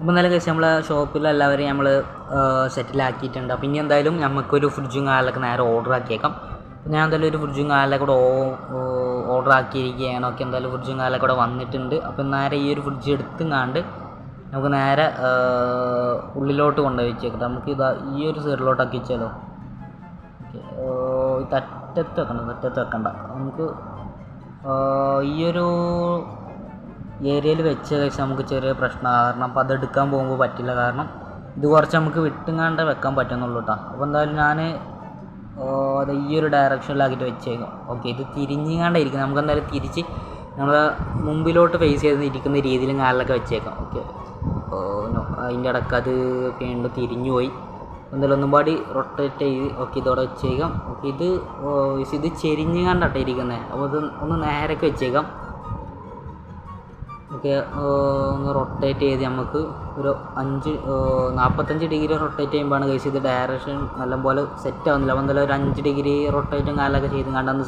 അപ്പോൾ എന്തായാലും കഴിച്ച് നമ്മളെ ഷോപ്പിലെല്ലാവരെയും നമ്മൾ സെറ്റിലാക്കിയിട്ടുണ്ട്. അപ്പോൾ ഇനി എന്തായാലും നമുക്കൊരു ഫ്രിഡ്ജും കാലൊക്കെ നേരെ ഓർഡർ ആക്കിയേക്കാം. ഞാൻ എന്തായാലും ഒരു ഫ്രിഡ്ജും കാലൊക്കെ കൂടെ ഓർഡർ ആക്കിയിരിക്കുകയാണ്. ഓക്കെ, എന്തായാലും ഫ്രിഡ്ജും കാലൊക്കെ കൂടെ വന്നിട്ടുണ്ട്. അപ്പോൾ നേരെ ഈ ഒരു ഫ്രിഡ്ജ് എടുത്തുങ്ങാണ്ട് നമുക്ക് നേരെ ഉള്ളിലോട്ട് കൊണ്ടുപോയി വെച്ചേക്കാം. നമുക്ക് ഇതാ ഈ ഒരു സൈഡിലോട്ടാക്കി വെച്ചാലോ. ഓക്കെ, തറ്റത്ത് വെക്കണ്ട, നമുക്ക് ഈ ഒരു ഏരിയയിൽ വെച്ച് കഴിച്ചാൽ നമുക്ക് ചെറിയ പ്രശ്നമാണ്. കാരണം അപ്പോൾ അതെടുക്കാൻ പോകുമ്പോൾ പറ്റില്ല. കാരണം ഇത് കുറച്ച് നമുക്ക് വിട്ടുങ്ങാണ്ട് വെക്കാൻ പറ്റുന്നുള്ളൂ കേട്ടോ. അപ്പോൾ എന്തായാലും ഞാൻ അത് ഈ ഒരു ഡയറക്ഷനിലാക്കിയിട്ട് വെച്ചേക്കാം. ഓക്കെ, ഇത് തിരിഞ്ഞുകൊണ്ടായിരിക്കും. നമുക്ക് എന്തായാലും തിരിച്ച് നമ്മൾ മുമ്പിലോട്ട് ഫേസ് ചെയ്ത് ഇരിക്കുന്ന രീതിയിൽ കാലിലൊക്കെ വെച്ചേക്കാം. ഓക്കെ, അതിൻ്റെ ഇടയ്ക്ക് അത് വീണ്ടും തിരിഞ്ഞു പോയി. എന്തായാലും ഒന്നും പാടി റൊട്ടേറ്റ് ചെയ്ത് ഓക്കെ ഇതോടെ വെച്ചേക്കാം. ഓക്കെ, ഇത് ചെരിഞ്ഞുകൊണ്ടാട്ടോ ഇരിക്കുന്നത്. അപ്പോൾ ഇത് ഒന്ന് നേരൊക്കെ വെച്ചേക്കാം. ഓക്കെ, ഒന്ന് റൊട്ടേറ്റ് ചെയ്ത് നമുക്ക് ഒരു 45 ഡിഗ്രി റൊട്ടേറ്റ് ചെയ്യുമ്പോഴാണ് കഴിച്ച് ഇത് ഡയറക്ഷൻ നല്ലപോലെ സെറ്റ് ആവുന്നില്ല. അപ്പോൾ എന്തായാലും ഒരു 5 ഡിഗ്രി റൊട്ടേറ്റും കാലൊക്കെ ചെയ്ത് കണ്ടെന്ന്